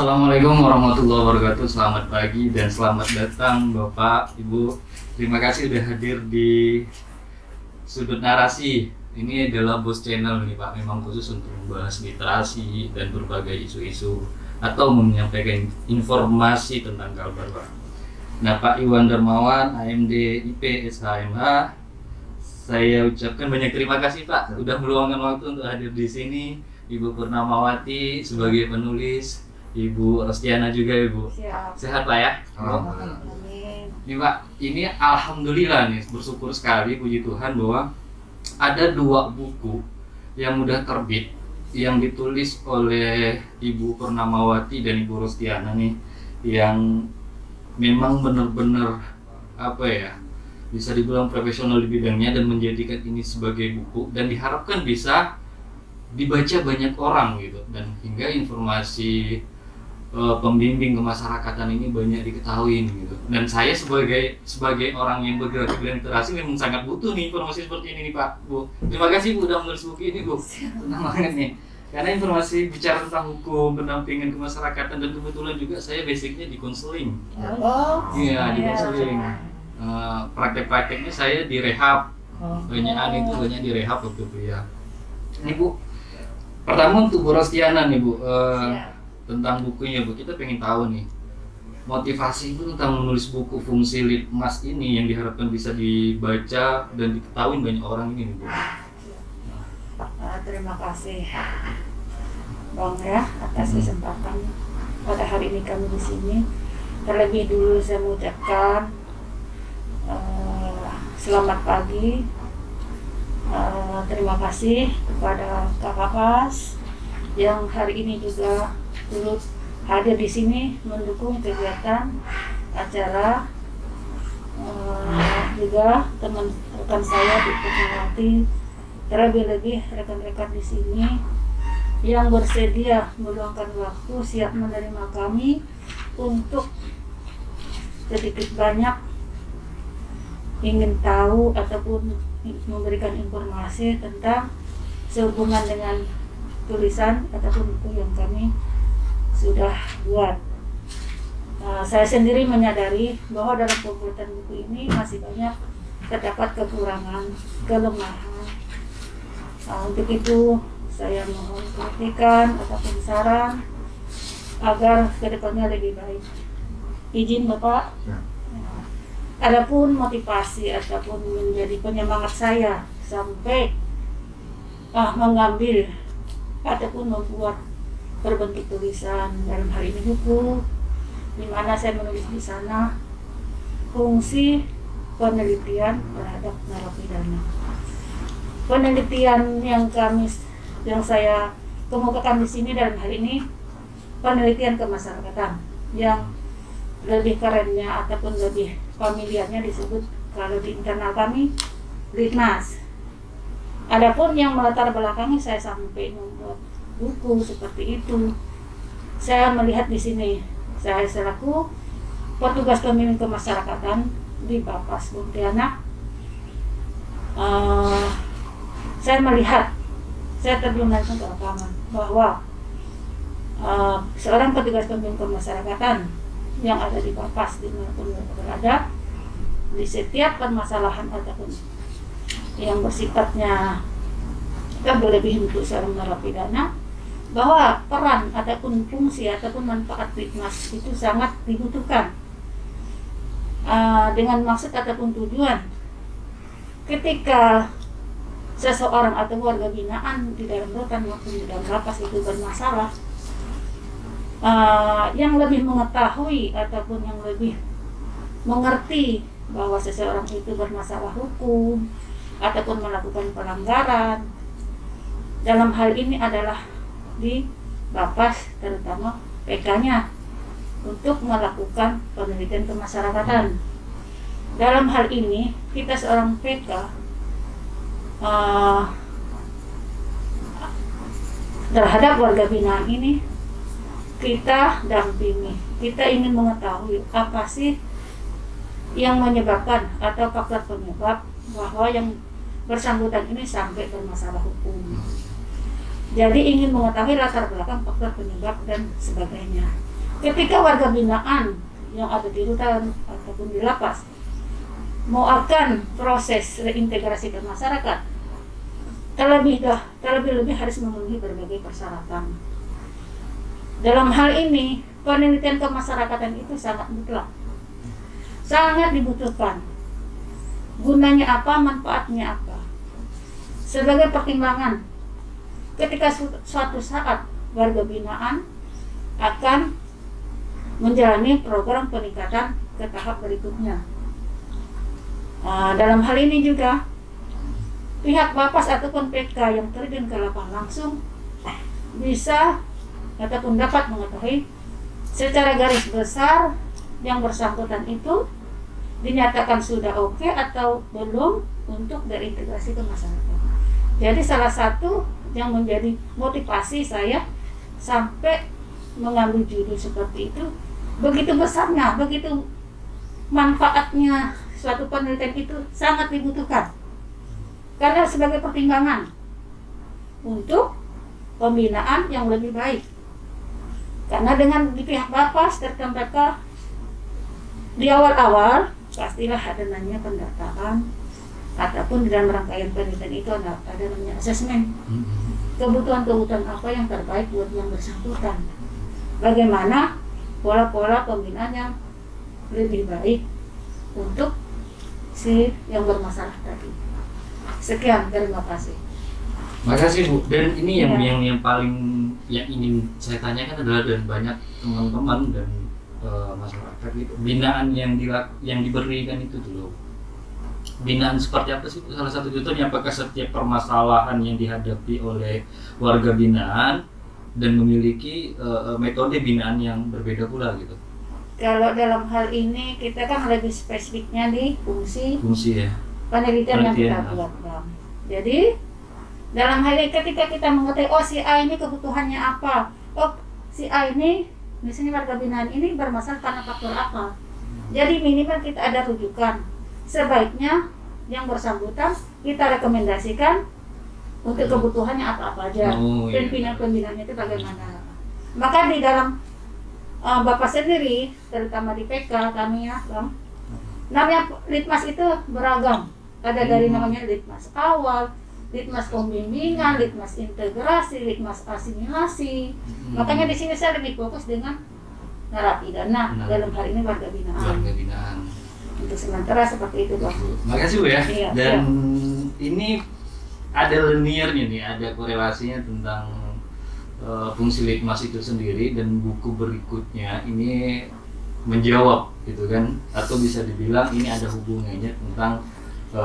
Assalamualaikum warahmatullahi wabarakatuh. Selamat pagi dan selamat datang Bapak, Ibu. Terima kasih sudah hadir di Sudut Narasi. Ini adalah Bos Channel nih Pak, memang khusus untuk membahas literasi dan berbagai isu-isu atau menyampaikan informasi tentang Kalbar Pak. Nah Pak Iwan Darmawan, AMD IP SHMH, saya ucapkan banyak terima kasih Pak sudah meluangkan waktu untuk hadir di sini. Ibu Purnamawati sebagai penulis, Ibu Rostiana juga Ibu. Siap. Sehat Pak ya? Amin. Ini Pak, ini alhamdulillah nih, bersyukur sekali puji Tuhan bahwa ada 2 buku yang mudah terbit yang ditulis oleh Ibu Purnamawati dan Ibu Rostiana nih, yang memang benar-benar apa ya, bisa dibilang profesional di bidangnya dan menjadikan ini sebagai buku dan diharapkan bisa dibaca banyak orang gitu, dan hingga informasi pembimbing kemasyarakatan ini banyak diketahui gitu. Dan saya sebagai orang yang bergerak di bidang literasi memang sangat butuh nih informasi seperti ini nih Pak, Bu. Terima kasih Bu udah menulis buku ini Bu. Senang banget nih. Karena informasi bicara tentang hukum, pendampingan kemasyarakatan, dan kebetulan juga saya basicnya di konseling. Iya, di konseling. Praktek-prakteknya saya di rehab. Banyak di rehab waktu itu ya. Ini Bu, pertama untuk Bu Rostiana nih Bu, tentang bukunya Bu, kita pengen tahu nih motivasi Ibu tentang menulis buku Fungsi Litmas ini yang diharapkan bisa dibaca dan diketahui banyak orang ini nih Bu. Terima kasih Bang ya atas kesempatan pada hari ini kami di sini. Terlebih dulu saya mengucapkan selamat pagi. Terima kasih kepada Kakak Pas yang hari ini juga turut hadir di sini mendukung kegiatan acara, juga teman rekan saya di Purnamawati, terlebih-lebih rekan-rekan di sini yang bersedia meluangkan waktu siap menerima kami untuk sedikit banyak ingin tahu ataupun memberikan informasi tentang sehubungan dengan tulisan ataupun buku yang kami sudah buat. Saya sendiri menyadari bahwa dalam pembuatan buku ini masih banyak terdapat kekurangan, kelemahan. Untuk itu saya mohon kritikan ataupun saran agar kedepannya lebih baik. Izin Bapak. Adapun motivasi ataupun menjadi penyemangat saya sampai mengambil ataupun membuat berbentuk tulisan dalam hal ini buku, di mana saya menulis di sana fungsi penelitian terhadap narapidana. Penelitian yang saya kemukakan di sini dalam hal ini penelitian kemasyarakatan yang lebih kerennya ataupun lebih familiarnya disebut kalau di internal kami Litmas. Adapun yang melatar belakangi saya sampai membuat buku seperti itu, saya melihat di sini saya selaku petugas pembimbing kemasyarakatan di Bapas Pontianak, saya melihat, saya terjun langsung ke lapangan bahwa seorang petugas pembimbing kemasyarakatan yang ada di Bapas dimanapun berada, di setiap permasalahan ataupun yang bersifatnya berlebih untuk seorang narapidana, bahwa peran ataupun fungsi ataupun manfaat Litmas itu sangat dibutuhkan, dengan maksud ataupun tujuan ketika seseorang atau warga binaan di dalam rutan maupun di dalam lapas itu bermasalah, yang lebih mengetahui ataupun yang lebih mengerti bahwa seseorang itu bermasalah hukum ataupun melakukan pelanggaran, dalam hal ini adalah di Bapas, terutama PK-nya, untuk melakukan penelitian kemasyarakatan. Dalam hal ini kita seorang PK terhadap warga binaan ini kita dampingi, kita ingin mengetahui apa sih yang menyebabkan atau faktor penyebab bahwa yang bersangkutan ini sampai bermasalah hukum. Jadi ingin mengetahui latar belakang faktor penyebab dan sebagainya. ketika warga binaan yang ada di rutan ataupun di lapas mau akan proses reintegrasi ke masyarakat, terlebih harus memenuhi berbagai persyaratan. Dalam hal ini, penelitian kemasyarakatan itu sangat mutlak, sangat dibutuhkan. Gunanya apa, manfaatnya apa? Sebagai pertimbangan, ketika suatu saat warga binaan akan menjalani program peningkatan ke tahap berikutnya. Dalam hal ini juga, pihak Bapas ataupun PK yang terjun ke lapangan langsung bisa ataupun dapat mengetahui secara garis besar yang bersangkutan itu dinyatakan sudah oke atau belum untuk reintegrasi ke masyarakat. Jadi salah satu yang menjadi motivasi saya sampai mengambil judul seperti itu, begitu besarnya, begitu manfaatnya suatu penelitian itu sangat dibutuhkan. Karena sebagai pertimbangan untuk pembinaan yang lebih baik. Karena dengan di pihak Bapas terkembangkan di awal-awal pastilah ada namanya pendataan ataupun di dalam rangkaian penelitian itu ada namanya asesmen. Kebutuhan-kebutuhan apa yang terbaik buat yang bersangkutan. Bagaimana pola-pola pembinaan yang lebih baik untuk si yang bermasalah tadi. Sekian, terima kasih. Makasih Bu. Dan ini yang paling yang ingin saya tanyakan adalah, dan banyak teman-teman dan masyarakat itu, binaan yang diberikan itu dulu. Binaan seperti apa sih? Salah satu contohnya, apakah setiap permasalahan yang dihadapi oleh warga binaan dan memiliki metode binaan yang berbeda pula gitu? Kalau dalam hal ini kita kan lebih spesifiknya di fungsi ya. penelitian yang kita buat, Bang. Jadi dalam hal ini ketika kita mengetahui si A ini kebutuhannya apa, si A ini misalnya warga binaan ini bermasalah karena faktor apa. Jadi minimal kita ada rujukan. Sebaiknya yang bersangkutan kita rekomendasikan untuk kebutuhannya apa-apa aja. Pembinaannya itu bagaimana. Maka di dalam Bapak sendiri, terutama di PK kami ya, Bang, namanya litmas itu beragam. Ada dari namanya litmas awal, litmas pembimbingan, litmas integrasi, litmas asimilasi. Makanya di sini saya lebih fokus dengan narapidana, dalam hal ini warga binaan. Untuk sementara seperti itu, Bang. Makasih Bu ya. Iya, dan ini ada linearnya nih, ada korelasinya tentang fungsi litmas itu sendiri, dan buku berikutnya ini menjawab gitu kan, atau bisa dibilang ini ada hubungannya tentang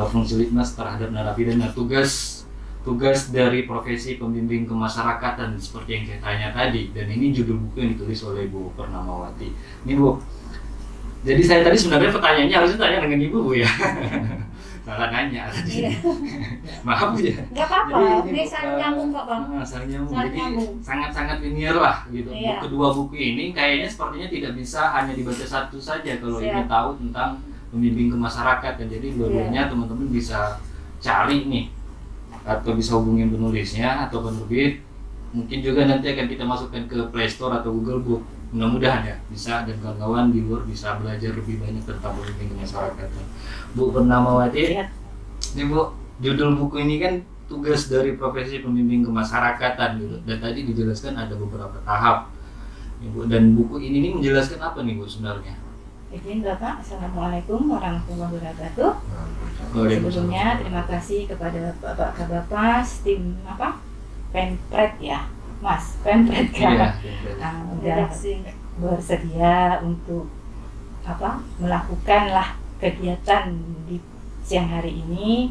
fungsi litmas terhadap narapidana. Tugas dari profesi pembimbing kemasyarakatan seperti yang saya tanya tadi, dan ini judul buku yang ditulis oleh Bu Purnamawati. Ini Bu, jadi saya tadi sebenarnya pertanyaannya harusnya tanya dengan Ibu Bu ya. Salah nanya tadi. Iya. Maaf ya. Gak apa-apa, ini saling nyambung kok, Bang. Saling nyambung. Saling Jadi nyambung. sangat-sangat linear lah gitu. Iya. Kedua buku ini kayaknya sepertinya tidak bisa hanya dibaca satu saja kalau Siap. ingin tahu tentang pembimbing ke masyarakat. Dan jadi dua-duanya teman-teman bisa cari nih, atau bisa hubungin penulisnya atau penerbit. Mungkin juga nanti akan kita masukkan ke Play Store atau Google Book. Mudah-mudahan ya bisa, dan kawan-kawan di luar bisa belajar lebih banyak tentang pembimbing kemasyarakatan. Bu Purnamawati, ini Bu, judul buku ini kan tugas dari profesi pembimbing kemasyarakatan gitu. Dan tadi dijelaskan ada beberapa tahap, Ibu. Dan buku ini menjelaskan apa nih Bu sebenarnya? Izin Bapak, Assalamualaikum warahmatullahi wabarakatuh. Sebelumnya terima kasih kepada Bapak Kabapas, tim Pempret ya, Mas Pempret kan, udah bersedia untuk melakukanlah kegiatan di siang hari ini.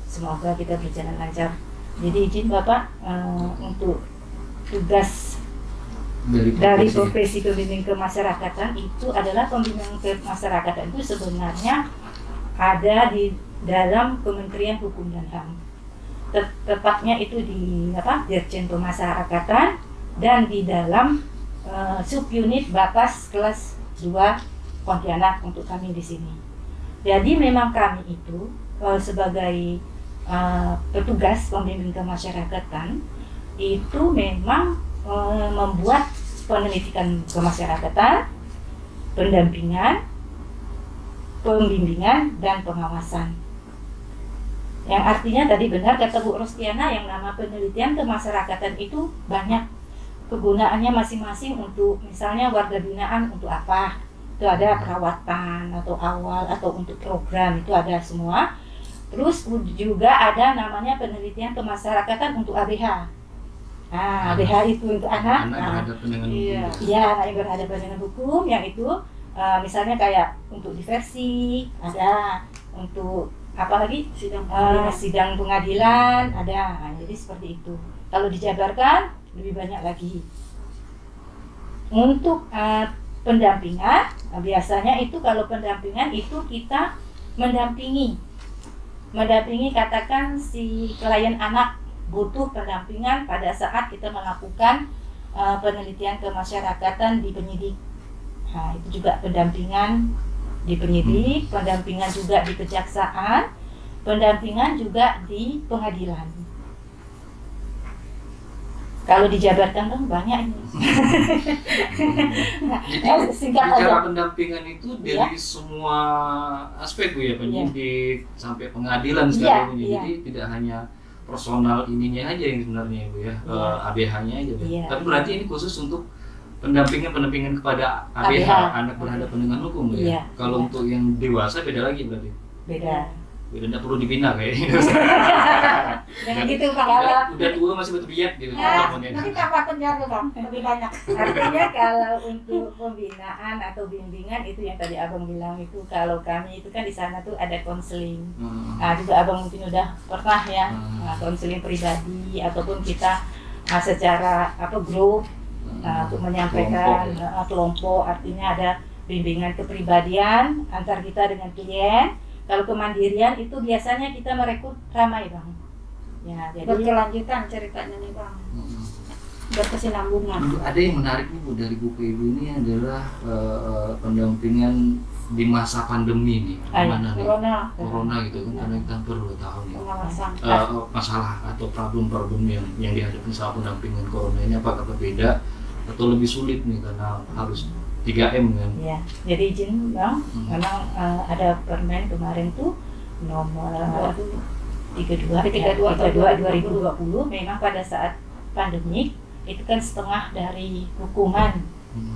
Semoga kita berjalan lancar. Jadi izin Bapak untuk tugas dari profesi pembimbing kemasyarakatan itu adalah pembimbing kemasyarakatan itu sebenarnya ada di dalam Kementerian Hukum dan HAM. Tepatnya itu di Dirjen Pemasyarakatan dan di dalam subunit Bapas kelas 2 Pontianak untuk kami di sini. Jadi memang kami itu sebagai petugas pembimbing kemasyarakatan itu memang membuat penelitian kemasyarakatan, pendampingan, pembimbingan, dan pengawasan. Yang artinya tadi benar kata Bu Rostiana, yang nama penelitian kemasyarakatan itu banyak kegunaannya masing-masing untuk misalnya warga binaan untuk apa? Itu ada perawatan atau awal atau untuk program, itu ada semua. Terus juga ada namanya penelitian kemasyarakatan untuk ABH. Nah, ABH itu untuk anak. Berhadapan dengan Iya. hukum. Iya, anak yang berhadapan dengan hukum, yang itu misalnya kayak untuk diversi, ada untuk apa lagi? Sidang pengadilan ada. Nah, jadi seperti itu. Kalau dijabarkan lebih banyak lagi. Untuk pendampingan, biasanya itu kalau pendampingan itu kita mendampingi katakan si klien anak butuh pendampingan pada saat kita melakukan penelitian kemasyarakatan di penyidik. Nah, itu juga pendampingan di penyidik, pendampingan juga di kejaksaan, pendampingan juga di pengadilan. Kalau dijabarkan kan banyak ini. Jadi Singkat bicara aja. pendampingan itu dari semua aspek Bu ya, penyidik sampai Iya, pengadilan sekarang ini. iya. Jadi tidak hanya personal ininya aja yang sebenarnya Bu ya, Iya. ABH-nya aja Bu. Iya. Tapi berarti ini khusus untuk pendampingan kepada ABH, ABH. anak berhadapan dengan hukum Bu ya. Iya, Kalau iya. untuk yang dewasa beda lagi berarti. Beda. Beda, tidak perlu dibina kayaknya. Dengan gitu Bang. Udah tua masih berbiak gitu. Ya, temennya. nanti tambah penjara Bang, lebih banyak. Artinya kalau untuk pembinaan atau bimbingan itu yang tadi Abang bilang itu, kalau kami itu kan di sana tuh ada konseling. Nah, juga Abang mungkin udah pernah ya, konseling pribadi ataupun kita secara grup untuk menyampaikan kelompok, artinya ada bimbingan kepribadian antar kita dengan klien. Kalau kemandirian itu biasanya kita merekrut ramai Bang. Ya, jadi Berkelanjutan ceritanya nih Bang, berkesinambungan. Ada yang menarik nih Bu dari buku Ibu ini adalah pendampingan di masa pandemi nih, gimana nih? Corona gitu kan, karena kita hampir 2 tahun ya. Pengawasan. Masalah atau problem-problem yang dihadapi sama pendampingan corona ini apakah berbeda atau lebih sulit nih karena harus 3M kan? ya, jadi izin Bang, memang ada permen kemarin tuh nomor 32 2020, memang pada saat pandemi itu kan setengah dari hukuman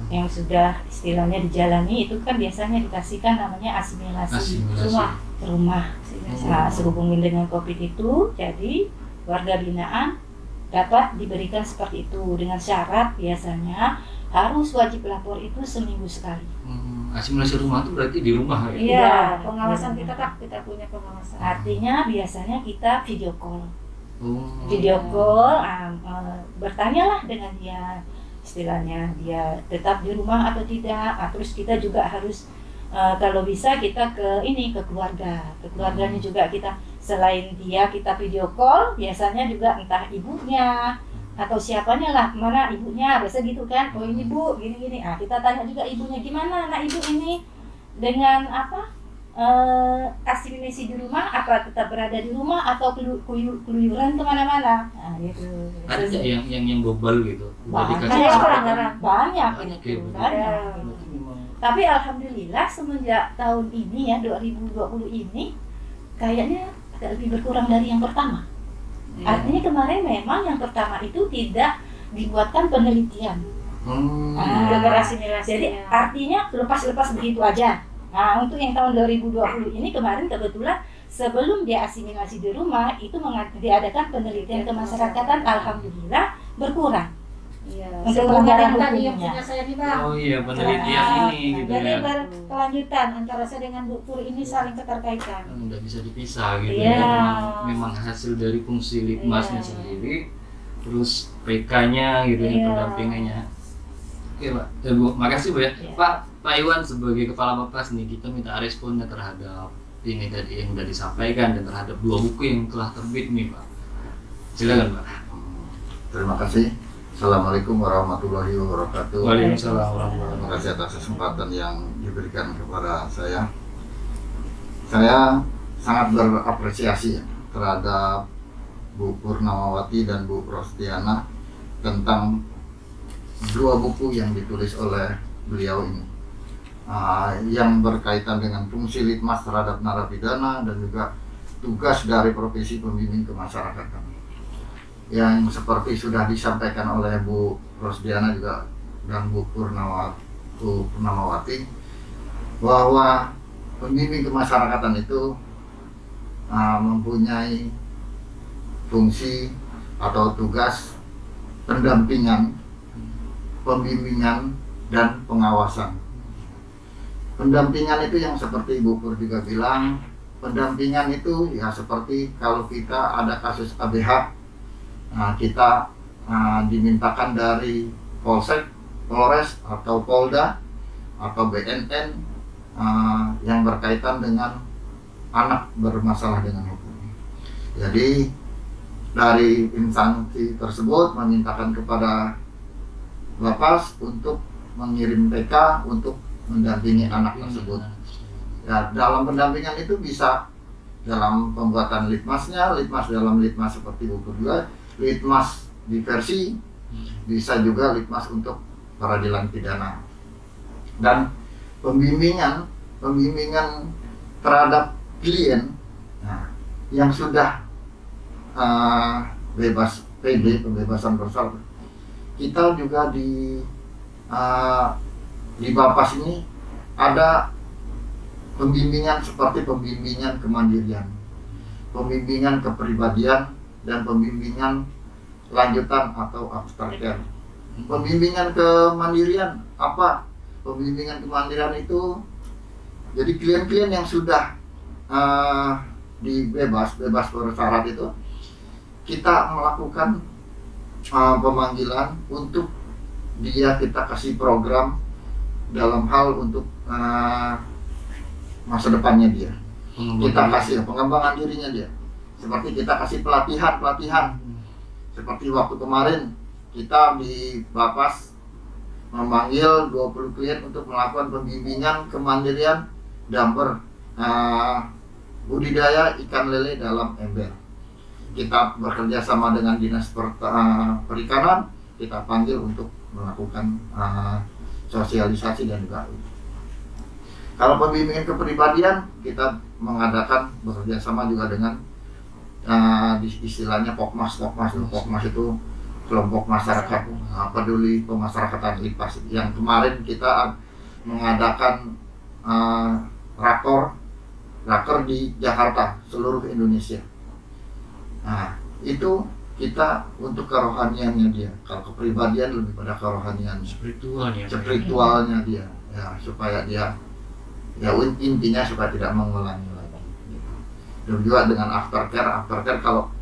yang sudah istilahnya dijalani itu kan biasanya dikasihkan namanya asimilasi ke rumah. Nah, sehubungin dengan COVID itu, jadi warga binaan dapat diberikan seperti itu dengan syarat biasanya harus wajib lapor itu seminggu sekali. Asimilasi rumah itu berarti di rumah ya? Iya, pengawasan kita punya pengawasan. Artinya biasanya kita video call. Video call, bertanyalah dengan dia, istilahnya dia tetap di rumah atau tidak. Terus kita juga harus kalau bisa kita ke keluarganya juga kita, selain dia kita video call, biasanya juga entah ibunya atau siapanya lah, mana ibunya, biasa gitu kan, oh ini Bu, gini-gini, kita tanya juga ibunya gimana anak ibu ini dengan asimilasi di rumah, apa tetap berada di rumah atau keluyuran kemana-mana, gitu. Ada nggak yang bobal gitu? Banyak itu, banyak. Tapi alhamdulillah semenjak tahun ini ya 2020 ini kayaknya agak lebih berkurang dari yang pertama. Artinya kemarin memang yang pertama itu tidak dibuatkan penelitian. Jadi artinya lepas-lepas begitu aja. Nah, untuk yang tahun 2020 ini kemarin kebetulan sebelum dia asimilasi di rumah itu diadakan penelitian kemasyarakatan, alhamdulillah berkurang. Iya. Untuk Pelanggaran pelanggaran tadi yang hukumnya. punya saya nih Bang. Oh iya, penelitian ini gitu Jadi ya. berkelanjutan antara saya dengan Bu Pur ini saling keterkaitan. Udah bisa dipisah gitu Iya. ya. Memang hasil dari fungsi litmasnya sendiri, terus PK-nya gitu ya, Iya. pendampingannya. Oke Pak, Bu, makasih Bu ya. Pak Iwan sebagai Kepala Bapas nih, kita minta responnya terhadap ini tadi yang sudah disampaikan dan terhadap 2 buku yang telah terbit nih Pak. Silakan Pak. Terima kasih. Assalamualaikum warahmatullahi wabarakatuh. Waalaikumsalam Terima warahmatullahi kasih atas kesempatan yang diberikan kepada saya. Saya sangat berapresiasi terhadap Bu Purnamawati dan Bu Rostiana tentang dua buku yang ditulis oleh beliau ini, yang berkaitan dengan fungsi litmas terhadap narapidana dan juga tugas dari profesi pembimbing kemasyarakatan, yang seperti sudah disampaikan oleh Bu Rosdiana juga dan Bu Purnamawati, bahwa pembimbing kemasyarakatan itu mempunyai fungsi atau tugas pendampingan, pembimbingan, dan pengawasan. Pendampingan itu yang seperti Ibu Pur juga bilang, pendampingan itu ya seperti kalau kita ada kasus ABH, kita dimintakan dari Polsek, Polres, atau Polda, atau BNN yang berkaitan dengan anak bermasalah dengan hukum. Jadi dari instansi tersebut memintakan kepada Lapas untuk mengirim PK untuk mendampingi anak tersebut. Ya, dalam pendampingan itu bisa dalam pembuatan litmasnya, litmas dalam litmas seperti buku juga, litmas diversi, bisa juga litmas untuk peradilan pidana. Dan pembimbingan terhadap klien yang sudah bebas PB, pembebasan bersyarat. Kita juga di Bapas ini ada pembimbingan seperti pembimbingan kemandirian, pembimbingan kepribadian, dan pembimbingan lanjutan atau aftercare. Pembimbingan kemandirian apa? Pembimbingan kemandirian itu jadi klien-klien yang sudah bebas bersyarat itu kita melakukan pemanggilan untuk kita kasih program dalam hal untuk masa depannya dia. Kita kasih pengembangan dirinya dia. Seperti kita kasih pelatihan. Seperti waktu kemarin kita di Bapas memanggil 20 klien untuk melakukan pembimbingan kemandirian damper budidaya ikan lele dalam ember. Kita bekerja sama dengan Dinas Perikanan, kita panggil untuk melakukan sosialisasi dan juga. Kalau pembimbingan kepribadian, kita mengadakan bekerja sama juga dengan istilahnya Pokmas. Pokmas itu kelompok masyarakat peduli pemasyarakatan LIPAS. Yang kemarin kita mengadakan raker di Jakarta, seluruh Indonesia. Nah, itu kita untuk kerohaniannya dia. Kalau kepribadian lebih pada kerohanian, spiritualnya dia, ya supaya dia, ya intinya supaya tidak mengulangi lagi. Dan juga dengan aftercare kalau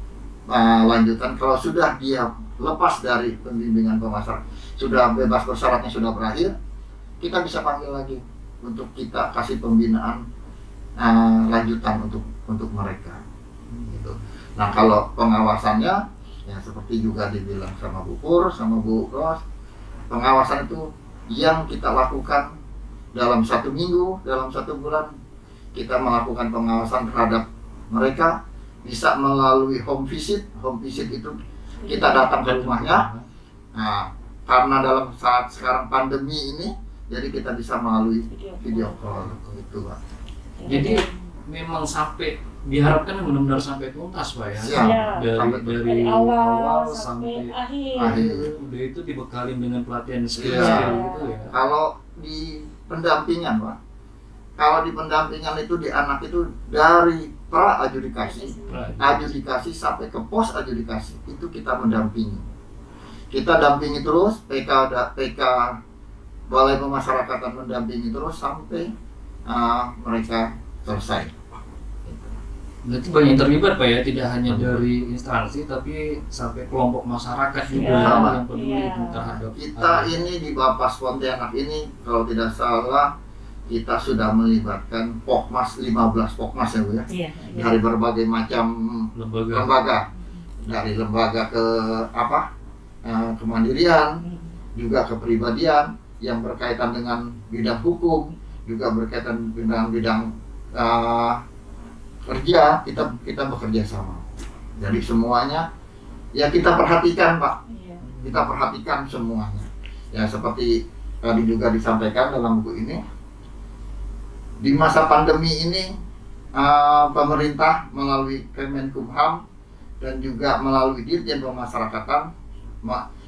lanjutan, kalau sudah dia lepas dari pembimbingan pemasaran, sudah bebas bersyaratnya sudah berakhir, kita bisa panggil lagi untuk kita kasih pembinaan lanjutan untuk mereka. Gitu. Nah, kalau pengawasannya ya seperti juga dibilang sama Bu Pur, sama Bu Ros, pengawasan itu yang kita lakukan dalam 1 minggu, dalam 1 bulan kita melakukan pengawasan terhadap mereka, bisa melalui home visit itu kita datang ke rumahnya. Nah, karena dalam saat sekarang pandemi ini, jadi kita bisa melalui video call itu, Pak. Jadi memang sampai diharapkan benar-benar sampai tuntas, Pak ya. Dari awal sampai akhir. Udah itu dibekalin dengan pelatihan skill gitu ya. Kalau di pendampingan, Pak. Kalau di pendampingan itu di anak itu dari pra adjudikasi sampai ke pos adjudikasi itu kita mendampingi. Kita dampingi terus PK Balai Pemasyarakatan mendampingi terus sampai mereka selesai. Berarti banyak terlibat, Pak ya, tidak hanya dari instansi tapi sampai kelompok masyarakat juga yang peduli terhadap kita ini di Bapas Pontianak ini kalau tidak salah kita sudah melibatkan Pokmas 15 Pokmas ya Bu ya. Dari berbagai macam lembaga. Dari lembaga ke kemandirian, juga kepribadian yang berkaitan dengan bidang hukum, juga berkaitan dengan bidang kerja, kita bekerja sama. Jadi semuanya ya kita perhatikan, Pak. Kita perhatikan semuanya. Ya seperti tadi juga disampaikan dalam buku ini, di masa pandemi ini pemerintah melalui Kemenkumham dan juga melalui Dirjen Pemasyarakatan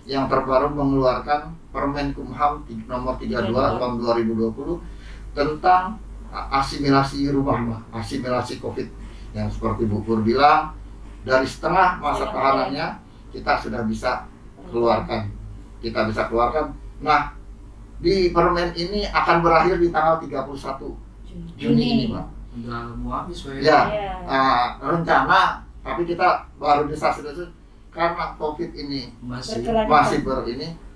yang terbaru mengeluarkan Permen Kumham nomor 32 tahun 2020 tentang asimilasi rumah, asimilasi COVID, yang seperti Bu Pur bilang, dari setengah masa tahanannya kita sudah bisa keluarkan. Nah, di permen ini akan berakhir di tanggal 31 Juni ini, Pak. Udah mau habis, Pak. Ya, rencana, tapi kita baru desas-desus karena COVID ini masih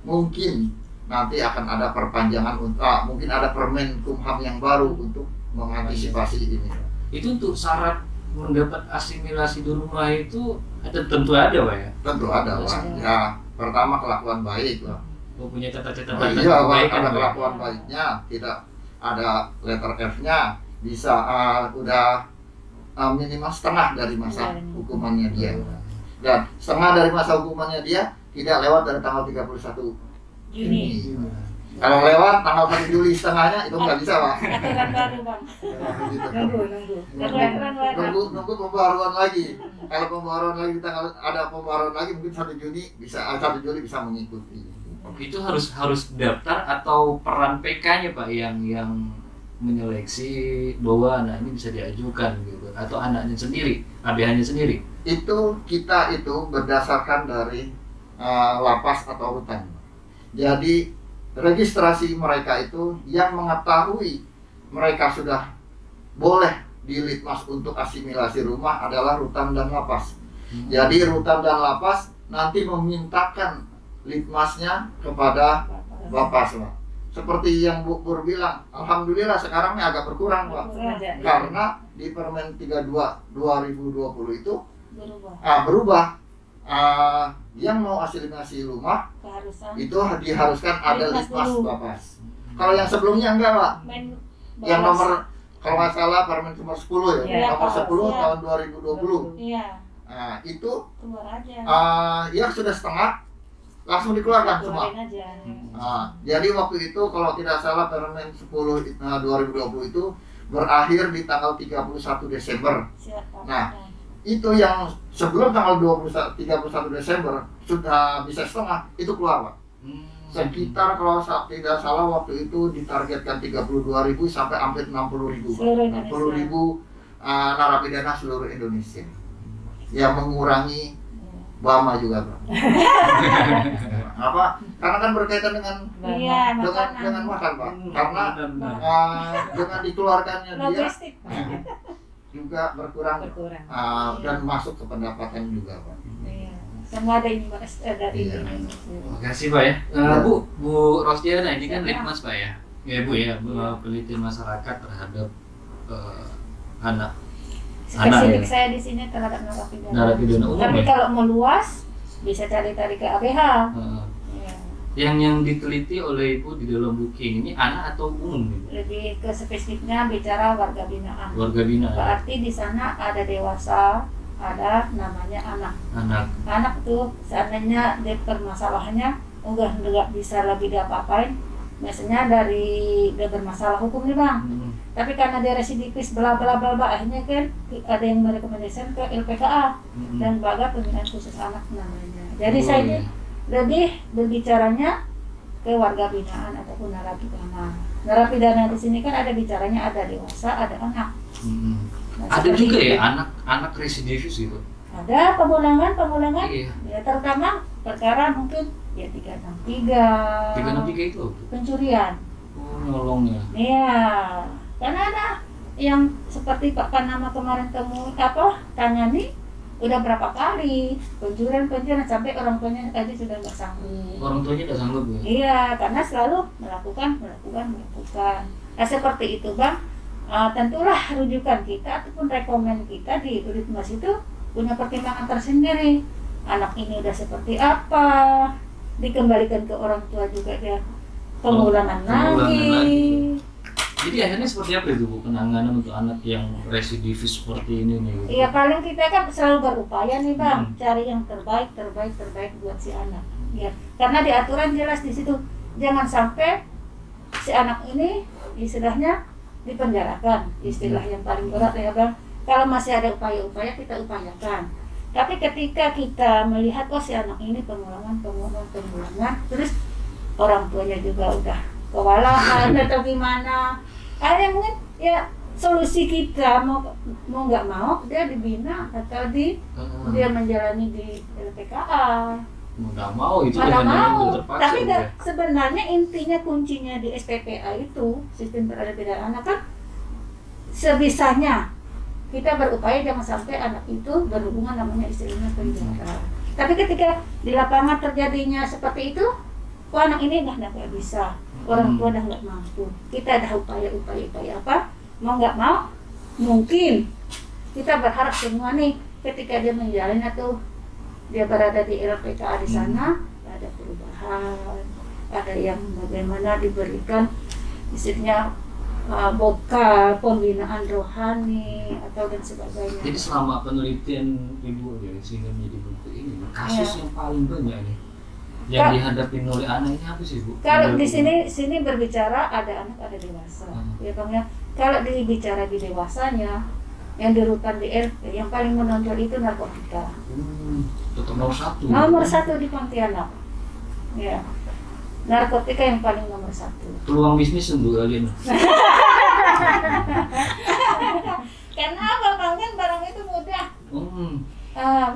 mungkin nanti akan ada perpanjangan untuk mungkin ada Permen Kumham yang baru untuk mengantisipasi ini. Itu untuk syarat mendapat asimilasi di rumah itu tentu ada, Pak ya? Tentu ada, Pak. Ya, pertama kelakuan baik, Pak. Punya catatan Iya, Pak, baik ada kelakuan baiknya, tidak ada letter F-nya, bisa udah minimal setengah dari masa hukumannya dia. Dan setengah dari masa hukumannya dia tidak lewat dari tanggal 31 Juni. Kalau lewat tanggal 1 Juli setengahnya itu nggak bisa, Pak. Aturan baru, Bang. Nunggu pembaruan lagi. Kalau pembaruan lagi ada pembaruan lagi mungkin 1 Juni bisa 1 Juli bisa mengikuti. Itu harus daftar atau peran PK-nya, Pak, yang menyeleksi bahwa anak ini bisa diajukan gitu, atau anaknya sendiri, ABH-nya sendiri. Kita berdasarkan dari lapas atau rutan. Jadi registrasi mereka itu yang mengetahui mereka sudah boleh di Litmas untuk asimilasi rumah adalah rutan dan lapas. Jadi rutan dan lapas nanti memintakan Litmasnya kepada Bapas, Pak. Seperti yang Bu Pur bilang, alhamdulillah sekarang ini agak berkurang, Pak. Karena di Permen 32 2020 itu berubah. Yang mau asimilasi rumah itu diharuskan ada Litmas Bapas. Kalau yang sebelumnya enggak, Pak. Yang nomor kalau nggak salah Permen nomor 10 ya, nomor 10 tahun 2020. Iya. Nah, itu Keluar aja. yang sudah setengah langsung dikeluarkan semua. Jadi waktu itu kalau tidak salah Permen 10 2020 itu berakhir di tanggal 31 Desember. Nah, itu yang sebelum tanggal 31 Desember sudah bisa setengah itu keluar, Pak. Sekitar kalau tidak salah waktu itu ditargetkan 32.000 sampai hampir 60.000. 60.000 narapidana seluruh Indonesia. Yang mengurangi Bama juga, Pak. Apa? Karena kan berkaitan dengan makan, Pak. Karena dengan dikeluarkannya dia juga berkurang. Dan masuk ke pendapatan juga, Pak. Semua ada ini, Pak. Terima kasih, Pak ya. Bu Rosdiana, ini kan Litmas, Pak ya. Ya, Bu ya, penelitian masyarakat terhadap anak. Spesifik saya di sini terhadap narapidana umum. Tapi kalau meluas bisa cari-cari ke ABH. Yang diteliti oleh Ibu di dalam buku ini anak atau umum? Lebih ke spesifiknya bicara warga binaan. Warga binaan. Berarti di sana ada dewasa, ada namanya anak. Anak tuh seandainya dia permasalahannya udah nggak bisa lagi diapa-apain, biasanya dari dia bermasalah hukum nih, Bang. Tapi karena dia residivis bla bla bla akhirnya kan ada yang merekomendasikan ke LPKA dan lembaga pembinaan khusus anak namanya. Jadi saya ini lebih berbicaranya ke warga binaan ataupun narapidana. Narapidana di sini kan ada bicaranya ada dewasa, ada anak. Ada juga ya anak residivis gitu. Ada pemulangan. Iya. Ya, terutama perkara mungkin ya 363. 363 itu pencurian. Nolongnya. Iya. Karena ada yang seperti Pak Panama kemarin tangani udah berapa kali pencurian sampai orang tuanya aja sudah nggak sanggup. Orang tuanya nggak sanggup ya? Iya, karena selalu melakukan. Nah seperti itu, Bang. Tentulah rujukan kita ataupun rekomen kita di Litmas itu punya pertimbangan tersendiri. Anak ini udah seperti apa, dikembalikan ke orang tua juga dia pengulangan lagi. Jadi akhirnya seperti apa itu, Bu, penanganan untuk anak yang residivis seperti ini nih? Iya, paling kita kan selalu berupaya nih, Bang, cari yang terbaik buat si anak. Ya, karena di aturan jelas di situ jangan sampai si anak ini istilahnya dipenjarakan, istilah yang paling berat ya Bang. Kalau masih ada upaya-upaya kita upayakan. Tapi ketika kita melihat si anak ini pengulangan, terus orang tuanya juga udah kewalahan atau gimana, akhirnya mungkin ya solusi kita mau nggak mau dia dibina atau dia menjalani di LPKA. Nggak mau itu Mana dengan mau, yang terpaksa tapi udah. sebenarnya intinya kuncinya di SPPA itu sistem peradilan pidana anak kan sebisanya kita berupaya jangan sampai anak itu berhubungan namanya istilahnya penjara. Tapi ketika di lapangan terjadinya seperti itu, anak ini nggak bisa, orang tua udah nggak mampu. Kita ada upaya apa? Mau nggak mau, mungkin kita berharap semua nih ketika dia menjalani atau dia berada di LPKA di sana ada perubahan, ada yang bagaimana diberikan istilahnya bekal pembinaan rohani atau dan sebagainya. Jadi selama penelitian Ibu ya sehingga menjadi buku ini kasus yang paling banyak nih yang dihadapi oleh anak ini apa sih Bu? Kalau di sini berbicara ada anak ada dewasa, ya Bang ya. Kalau dibicara di dewasanya yang di rutan di RT yang paling menonjol itu narkotika. Tetap Nomor satu di Pontianak. Ya. Narkotika yang paling nomor satu. Peluang bisnis untuk kalian. Karena apa Bang? Kan barang itu mudah.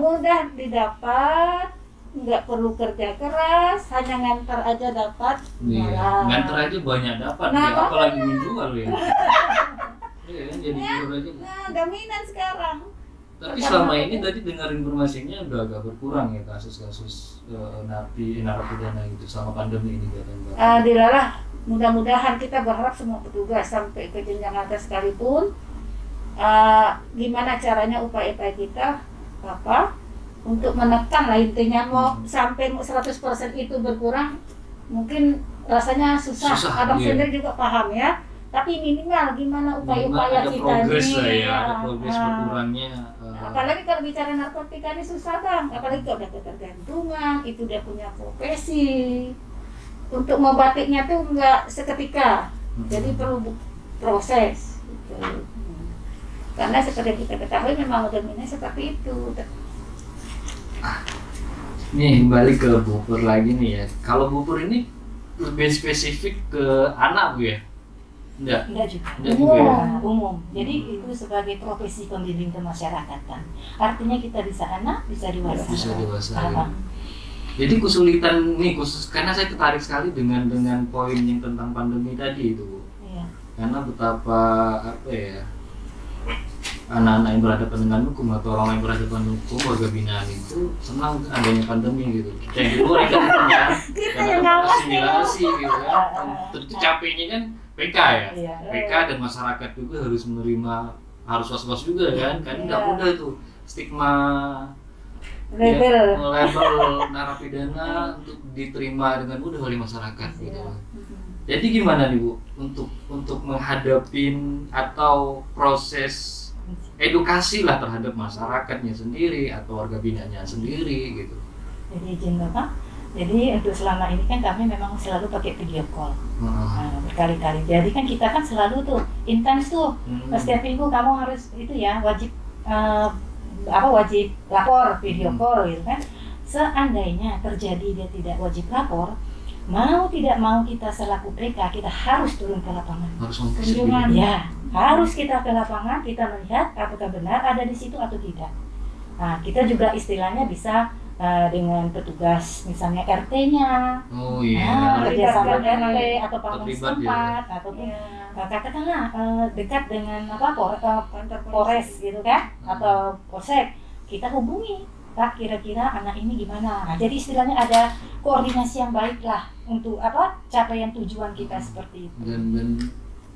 Mudah didapat, nggak perlu kerja keras, hanya ngantar aja dapat. Iya. Ngantar aja banyak dapat, Nah, ya, apalagi menjual ya. Iya kan jadi jual aja. Nah, dominan sekarang. Tapi selama ini tadi dengar informasinya udah agak berkurang ya kasus-kasus narapidana gitu selama pandemi ini katanya. Dilalah, mudah-mudahan kita berharap semua petugas sampai ke jenjang atas sekalipun gimana caranya upaya-upaya kita untuk menekan lah intinya mau sampai 100% itu berkurang mungkin rasanya susah. Abang sendiri juga paham ya. Tapi minimal gimana upaya-upaya kita ini. Ada progres berkurangnya. Apalagi kalau bicara narkotika ini susah Bang. Apalagi kalau udah ketergantungan, itu dia punya profesi. Untuk membatiknya tuh nggak seketika. Jadi perlu proses. Gitu. Karena seperti kita ketahui memang dominannya seperti itu. Nih balik ke Bupur lagi nih ya. Kalau Bupur ini lebih spesifik ke anak Bu ya? Enggak juga. Umum. Jadi itu sebagai profesi pembimbing kemasyarakatan. Artinya kita bisa anak, bisa dewasa. Bisa dewasa. Ya. Jadi kesulitan nih khusus karena saya tertarik sekali dengan poin yang tentang pandemi tadi itu Bu. Iya. Karena betapa anak-anak yang berhadapan dengan hukum atau orang yang berhadapan dengan hukum warga binaan itu senang adanya pandemi gitu. Yang di luar kan karena asimilasi gitu kan. Tentu capeknya kan PK ya. Iya. PK dan masyarakat juga harus menerima, harus was-was juga kan. Kan nggak mudah tuh stigma label narapidana untuk diterima dengan mudah oleh masyarakat gitu. Jadi gimana nih Bu untuk menghadapin atau proses edukasi lah terhadap masyarakatnya sendiri atau warga binaannya sendiri gitu. Jadi izin Bapak, jadi untuk selama ini kan kami memang selalu pakai video call berkali-kali. Jadi kan kita kan selalu tuh intens tuh setiap minggu kamu harus itu ya wajib wajib lapor video call gitu kan. Seandainya terjadi dia tidak wajib lapor, mau tidak mau kita selaku PK kita harus turun ke lapangan. Harus kunjungan. Ya, harus kita ke lapangan, kita melihat apakah benar ada di situ atau tidak. Nah, kita juga istilahnya bisa dengan petugas misalnya RT-nya, kerja sama RT atau pamong setempat, ataupun katakanlah dekat dengan Polres gitu kan, atau Polsek, kita hubungi. Pak, kira-kira anak ini gimana? Nah, jadi istilahnya ada koordinasi yang baik lah untuk capaian tujuan kita seperti itu. Dan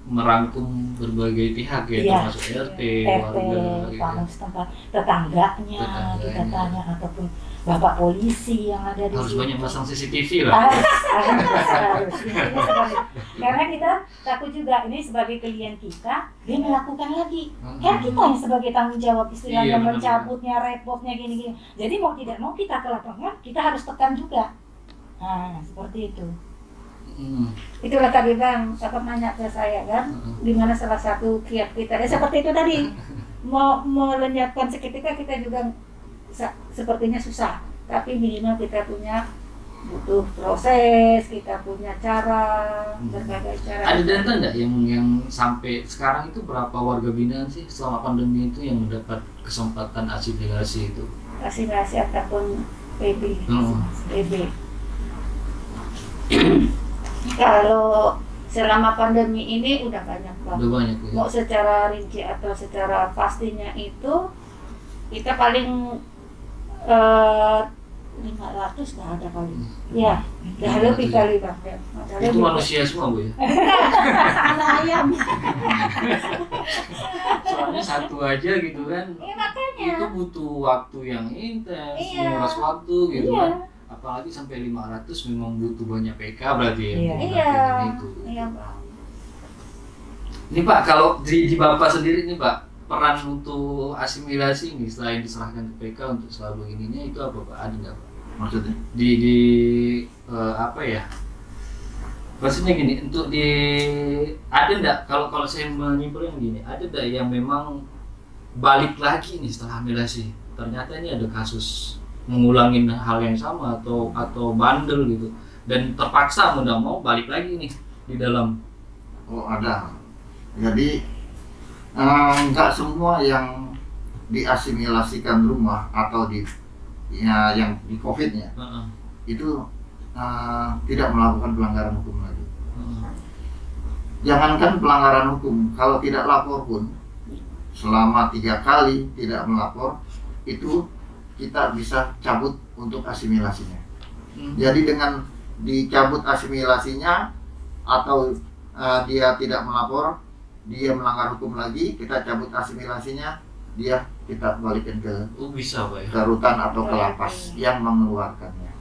merangkum berbagai pihak ya, termasuk RT, warga, pamong setempat, tetangganya kita tanya, ataupun bapak polisi yang ada di harus situ. banyak pasang CCTV lah. Harus. Karena kita takut juga ini sebagai klien kita, dia melakukan lagi. Kan kita yang sebagai tanggung jawab istilahnya mencabutnya, repotnya gini-gini. Jadi mau tidak mau kita ke lapangan, kita harus tekan juga. Nah, seperti itu. Itulah tadi Bang, Bapak nanya ke saya kan, di mana salah satu kiat kita. Ya seperti itu tadi, mau melenyapkan seketika kita juga sepertinya susah, tapi minimal kita punya butuh proses, kita punya cara, berbagai cara. Ada data nggak yang sampai sekarang itu berapa warga binaan sih selama pandemi itu yang mendapat kesempatan asimilasi itu? Asimilasi ataupun PB. PB. Kalau selama pandemi ini udah banyak Bang. Udah banyak ya. Mau secara rinci atau secara pastinya itu kita paling 500 nggak ada kali. Ya, udah lebih kali Bang. Ya. Itu manusia semua Bu ya? Anak ayam. Soalnya satu aja gitu kan. Iya makanya. Itu butuh waktu yang intens, Iya. menguras waktu gitu Iya. kan. Apalagi sampai 500 memang butuh banyak PK berarti ya. Iya. untuk Iya. ngelakuin itu. Iya Bang. Ini Pak, kalau di Bapak sendiri nih Pak, peran untuk asimilasi nih selain diserahkan ke PK untuk selalu ininya itu apa Pak? Ada nggak Pak? Maksudnya? Di apa ya? Maksudnya gini, untuk ada nggak kalau saya menyimpulkan gini, ada nggak yang memang balik lagi nih setelah asimilasi? Ternyata ini ada kasus mengulangin hal yang sama atau bandel gitu dan terpaksa mau nggak mau balik lagi nih di dalam. Oh ada. Jadi nggak semua yang diasimilasikan rumah atau yang di COVID-nya itu tidak melakukan pelanggaran hukum lagi. Jangankan pelanggaran hukum, kalau tidak lapor pun selama 3 kali tidak melapor itu kita bisa cabut untuk asimilasinya. Jadi dengan dicabut asimilasinya atau dia tidak melapor, dia melanggar hukum lagi, kita cabut asimilasinya, kita balikin ke Bisa Pak ya? ke rutan atau ke lapas yang mengeluarkannya.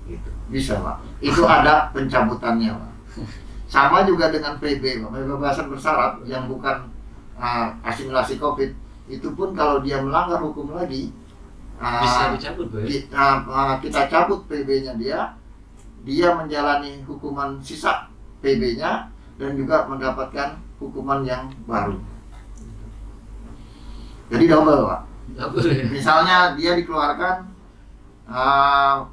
Gitu. Bisa Pak. Itu ada pencabutannya Pak. Sama juga dengan PB Pak, pembebasan bersyarat yang bukan asimilasi COVID, itu pun kalau dia melanggar hukum lagi Bisa dicabut Pak ya? kita cabut PB-nya dia menjalani hukuman sisa PB-nya dan juga mendapatkan hukuman yang baru. Jadi double Pak. Double ya? Misalnya dia dikeluarkan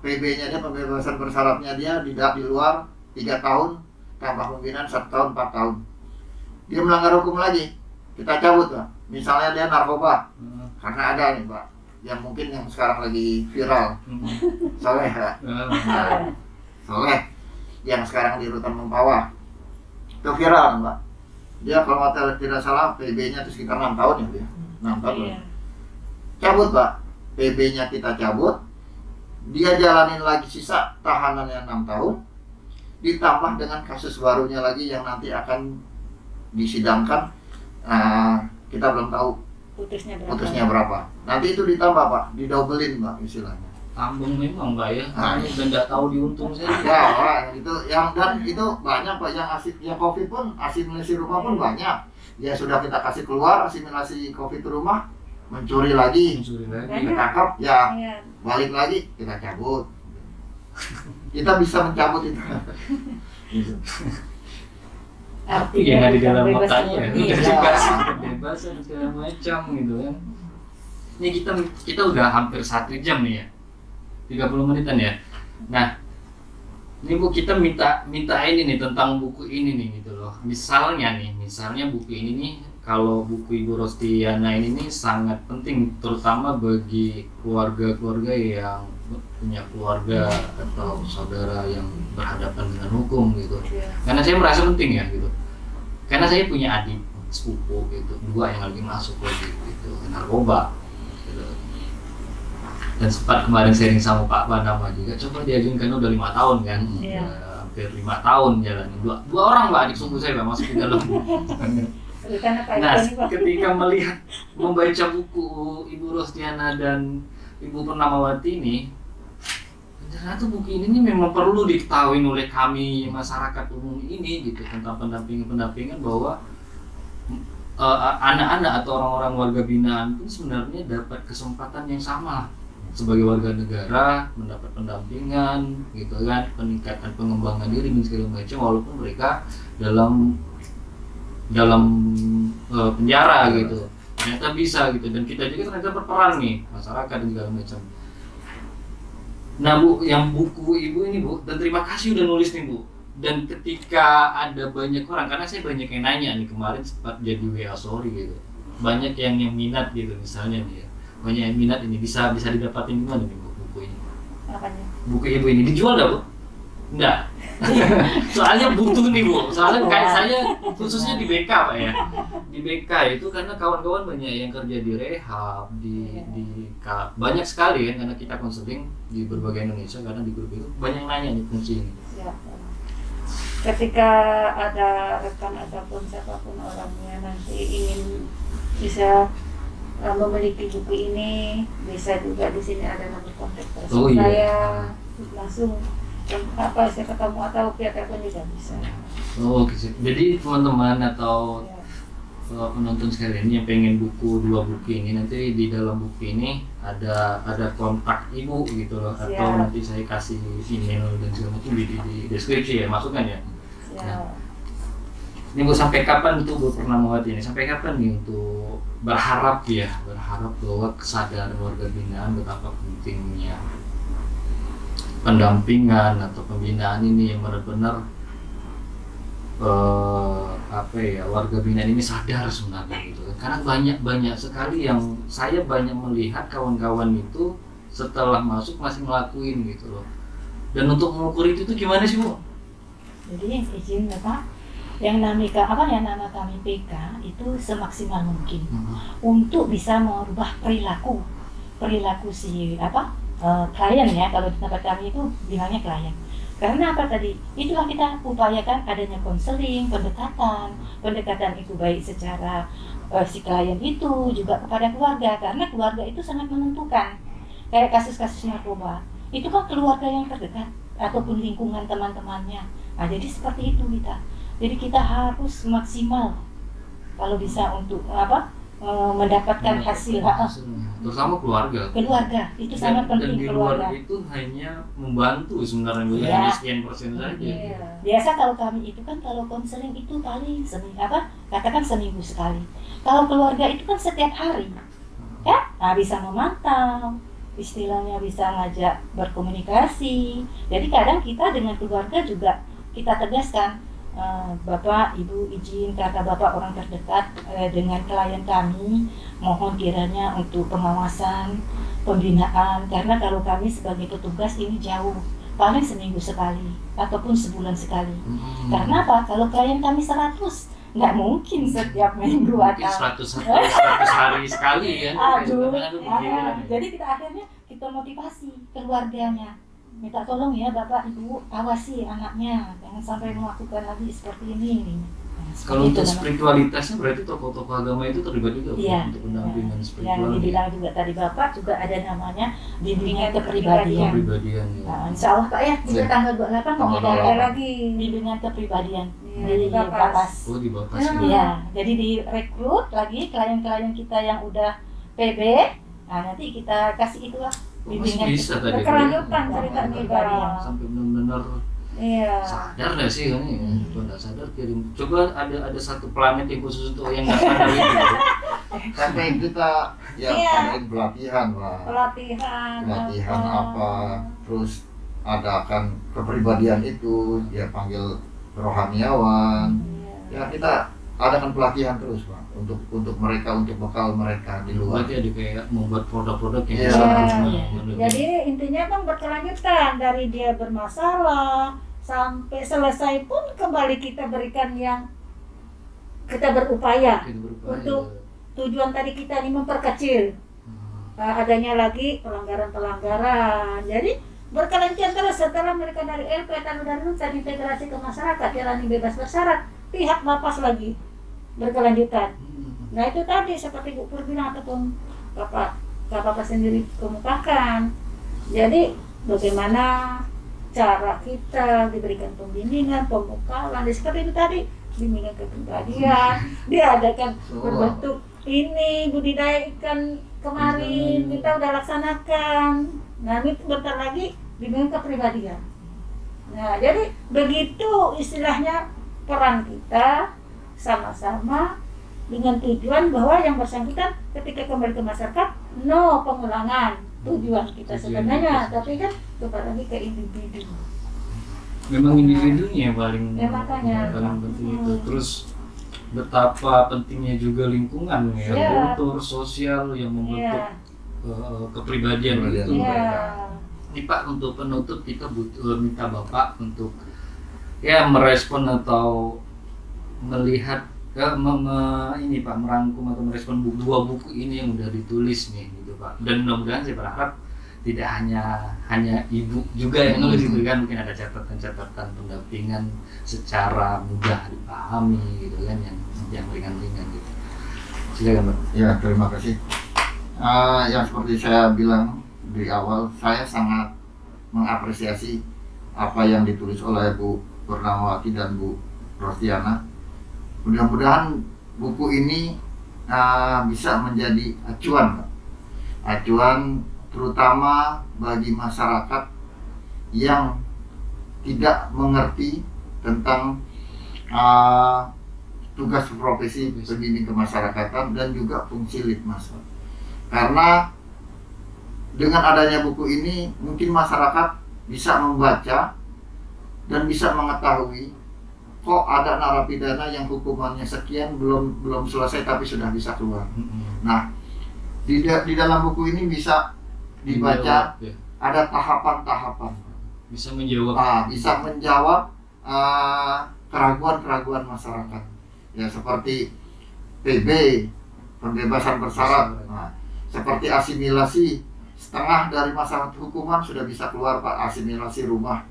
PB-nya dia, pembebasan bersyaratnya dia di luar 3 tahun tambah pembinaan 1 tahun 4 tahun. Dia melanggar hukum lagi, kita cabut Pak. Misalnya dia narkoba, karena ada nih Pak, yang mungkin yang sekarang lagi viral, Soleh Pak. Soleh yang sekarang di rutan Mempawah itu viral Mbak. Dia kalau tidak salah PB-nya itu sekitar 6 tahun ya dia. 6 tahun. Iya. Cabut Pak, PB-nya kita cabut, dia jalanin lagi sisa tahanannya 6 tahun, ditambah dengan kasus barunya lagi yang nanti akan disidangkan, kita belum tahu putusnya berapa. Nanti itu ditambah Pak, didobelin Pak istilahnya. Tambung memang Pak ya, dan nggak tahu diuntung saya. Ya Pak, itu yang dan itu banyak Pak yang COVID pun asimilasi rumah pun banyak. Ya sudah kita kasih keluar asimilasi COVID rumah, mencuri lagi, ditangkap, ya Iya. balik lagi kita cabut. Kita bisa mencabut itu. Gitu. Tapi yang ada di dalam otaknya murni. udah dikasih kebebasan segala macam gitu kan. Ini kita udah hampir 1 jam nih ya, 30 menitan ya. Nah, ini Bu kita minta ini nih tentang buku ini nih gitu loh. Misalnya buku ini nih, kalau buku Ibu Rostiana ini nih sangat penting terutama bagi keluarga-keluarga yang punya keluarga atau saudara yang berhadapan dengan hukum gitu. Karena saya merasa penting ya gitu. Karena saya punya adik sepupu gitu, 2 yang lagi masuk lagi gitu narkoba. Gitu. Dan sempat kemarin sharing sama Pak Panama juga, coba diajuin karena udah 5 tahun kan, Iya. hampir 5 tahun jalan. Dua orang Pak adik sepupu saya Pak masuk di dalam. Nah, ketika membaca buku Ibu Rostiana dan Ibu Purnamawati ini, ternyata buku ini nih memang perlu diketahui oleh kami masyarakat umum ini gitu tentang pendampingan bahwa anak-anak atau orang-orang warga binaan pun sebenarnya dapat kesempatan yang sama sebagai warga negara mendapat pendampingan gitu kan, peningkatan pengembangan diri dan segala macam, walaupun mereka dalam penjara gitu, ternyata bisa gitu. Dan kita juga ternyata berperan nih, masyarakat dan segala macam. Nah Bu, yang buku Ibu ini Bu, dan terima kasih udah nulis nih Bu. Dan ketika ada banyak orang, karena saya banyak yang nanya nih, kemarin sempat jadi WA story gitu, banyak yang minat gitu misalnya nih ya, banyak yang minat ini, bisa didapatin di mana nih Bu buku ini? Apanya? Buku Ibu ini dijual nggak Bu? Enggak. Soalnya butuh nih Bu, soalnya kayak saya khususnya di BK Pak ya, di BK itu karena kawan-kawan banyak yang kerja di rehab, banyak sekali kan, karena kita konseling di berbagai Indonesia, karena di grup itu banyak yang nanya nih fungsi ini. Ya. Ketika ada rekan ataupun siapapun orangnya nanti ingin bisa memiliki buku ini, bisa juga di sini ada nomor kontak Oh, iya. saya, langsung apa saya ketemu atau via telepon juga bisa. Oh, oke. Jadi teman-teman atau Ya. penonton sekalian yang pengen dua buku ini, nanti di dalam buku ini ada kontak Ibu gitu loh, atau Siap. nanti saya kasih email dan segala macam di deskripsi ya, masukkan ya. Ya. Ini Bu, sampai kapan itu Bu Purnamawati ini? Sampai kapan nih untuk berharap bahwa kesadaran warga binaan betapa pentingnya pendampingan atau pembinaan ini yang benar-benar warga binaan ini sadar sebenarnya gitu. Karena banyak sekali yang saya banyak melihat kawan-kawan itu setelah masuk masih ngelakuin gitu loh. Dan untuk mengukur itu tuh gimana sih Bu? Jadi izin Bapak, nama kami PK itu semaksimal mungkin untuk bisa merubah perilaku si klien ya, kalau di tempat kami itu bilangnya klien. Karena apa tadi? Itulah kita upayakan adanya konseling, pendekatan itu baik secara si klien itu juga kepada keluarga, karena keluarga itu sangat menentukan. Kayak kasus-kasus narkoba, itu kan keluarga yang terdekat ataupun lingkungan teman-temannya. Nah, jadi seperti itu kita. Jadi kita harus maksimal kalau bisa untuk mendapatkan hasil. Terutama keluarga Itu sangat penting. dan di keluarga luar itu hanya membantu sebenarnya Bu, Ya. hanya sekian persen saja. Iya. biasa kalau kami itu kan kalau konseling itu paling katakan seminggu sekali. Kalau keluarga itu kan setiap hari ya, nah bisa memantau, istilahnya bisa ngajak berkomunikasi. Jadi kadang kita dengan keluarga juga kita tegaskan, Bapak, Ibu izin kata Bapak orang terdekat dengan klien kami, mohon kiranya untuk pengawasan, pembinaan, karena kalau kami sebagai petugas ini jauh, paling seminggu sekali ataupun sebulan sekali. Karena apa? Kalau klien kami 100, nggak mungkin setiap minggu Mungkin atau 100 hari sekali kan. aduh, Begini. jadi kita akhirnya kita motivasi keluarganya, minta tolong ya Bapak Ibu awasi anaknya, jangan sampai melakukan lagi seperti ini. Nah, seperti Kalau itu untuk memang. spiritualitasnya berarti tokoh-tokoh agama itu terlibat juga Bu, Iya, untuk pendampingan yang spiritual. dibilang juga tadi Bapak juga ada namanya bimbingan kepribadian. Kepribadian ya. Nah, insya Allah Pak ya, kita Iya. tanggal 28 mau Tanggal kita 28. ada lagi bimbingan kepribadian Iya, di di Bapas. Bapas. Oh, di Bapak Ya. sih. Iya, jadi direkrut lagi klien-klien kita yang udah PB. Nah, nanti kita kasih itulah Oh, masih bisa tadi Bu, ya? Berkelanjutan ceritanya Kepribadian. sampai benar-benar Iya. sadar nggak sih kan ya? Kalau nggak sadar kirim. Coba ada satu planet yang khusus untuk yang nggak sadar itu. Sampai kita ya Iya. adain pelatihan lah, Pelatihan apa, terus adakan kepribadian itu, dia panggil rohaniawan. Iya. Ya kita adakan pelatihan terus Pak, untuk mereka, untuk bekal mereka di luar. Berarti ada kayak membuat produk-produk yang Iya. sama. Jadi intinya kan berkelanjutan dari dia bermasalah sampai selesai pun kembali kita berikan yang kita berupaya Gitu berupaya. untuk tujuan tadi kita ini memperkecil adanya lagi pelanggaran-pelanggaran. Jadi berkelanjutan terus setelah mereka dari LP atau dari terintegrasi ke masyarakat jalani bebas bersyarat, pihak Bapas lagi berkelanjutan. Nah itu tadi seperti Bu Pur bilang ataupun Bapak sendiri kemukakan. Jadi bagaimana cara kita diberikan pembimbingan, pembukaan, seperti itu tadi, bimbingan kepribadian, diadakan Semua. berbentuk ini budidaya ikan kemarin kita udah laksanakan. Nah ini bentar lagi bimbingan kepribadian. Nah jadi begitu istilahnya peran kita sama-sama dengan tujuan bahwa yang bersangkutan ketika kembali ke masyarakat no pengulangan tujuan kita sebenarnya, tapi kan kembali lagi ke individu. Memang individunya yang paling Ya, makanya. paling penting itu. Terus betapa pentingnya juga lingkungan ya, Ya. kultur sosial yang membentuk kepribadian Kepribadian. itu. Iya. Ini Pak, untuk penutup kita butuh minta Bapak untuk ya merespon atau melihat ini Pak, merangkum atau merespon dua buku ini yang udah ditulis nih gitu Pak. Dan mudah-mudahan saya berharap tidak hanya ibu juga yang nulis gitu kan, mungkin ada catatan-catatan pendampingan secara mudah dipahami gitu kan, yang ringan-ringan gitu. Silakan Pak. Ya, terima kasih. Yang seperti saya bilang di awal, saya sangat mengapresiasi apa yang ditulis oleh Bu Purnamawati dan Bu Rostiana. Mudah-mudahan buku ini bisa menjadi acuan, Pak. Acuan terutama bagi masyarakat yang tidak mengerti tentang tugas profesi pembimbing kemasyarakatan dan juga fungsi Litmas. Karena dengan adanya buku ini mungkin masyarakat bisa membaca dan bisa mengetahui kok ada narapidana yang hukumannya sekian belum selesai tapi sudah bisa keluar. Nah, di dalam buku ini bisa dibaca Ya. ada tahapan-tahapan. Bisa menjawab. Bisa menjawab keraguan-keraguan masyarakat. Ya, seperti PB, pembebasan bersyarat. Nah, seperti asimilasi, setengah dari masa hukuman sudah bisa keluar Pak, asimilasi rumah.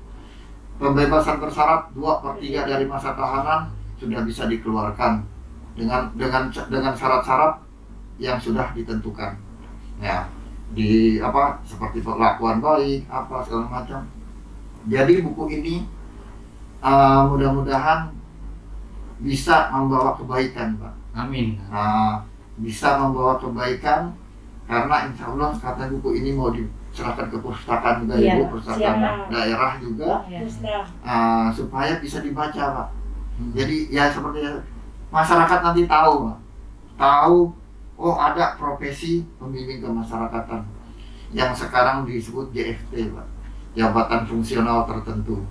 Pembebasan bersyarat 2/3 dari masa tahanan sudah bisa dikeluarkan dengan syarat-syarat yang sudah ditentukan. Ya, seperti perlakuan baik, apa segala macam. Jadi buku ini mudah-mudahan bisa membawa kebaikan, Pak. Amin. Bisa membawa kebaikan karena insya Allah kata buku ini mau diserahkan ke perpustakaan juga, Iya, Ibu, perpustakaan siap. daerah juga, Ya. Terus dah. supaya bisa dibaca, Pak. Jadi ya seperti masyarakat nanti tahu, Pak. Tahu, oh ada profesi pembimbing kemasyarakatan yang sekarang disebut JFT, Pak. Jabatan fungsional tertentu.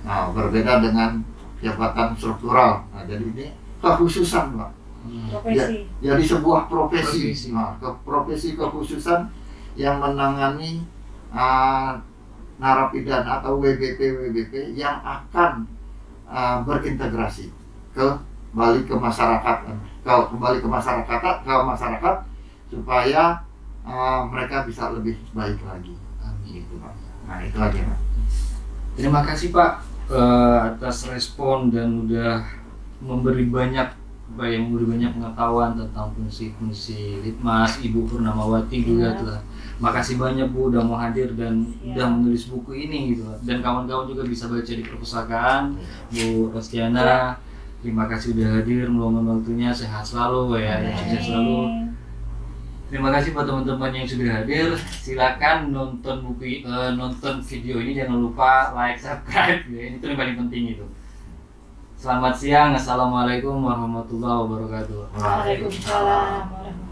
Nah, berbeda dengan jabatan struktural. Nah, jadi ini kekhususan, Pak. Profesi. Jadi sebuah profesi. Profesi. Nah, profesi kekhususan yang menangani narapidana atau WBP yang akan berintegrasi kembali ke masyarakat, supaya mereka bisa lebih baik lagi. Gitu, Pak. Nah, itu aja, Pak. Terima kasih Pak atas respon dan udah memberi banyak pengetahuan tentang fungsi Litmas. Ibu Purnamawati juga telah. Makasih banyak Bu udah mau hadir dan udah menulis buku ini gitu. Dan kawan-kawan juga bisa baca di perpustakaan. Bu Rostiana, terima kasih udah hadir, meluangkan waktunya, sehat selalu ya, sukses selalu. Terima kasih buat teman-teman yang sudah hadir. Silakan nonton video ini, jangan lupa like, subscribe ya. Itu yang paling penting itu. Selamat siang. Assalamualaikum warahmatullahi wabarakatuh. Waalaikumsalam warahmatullahi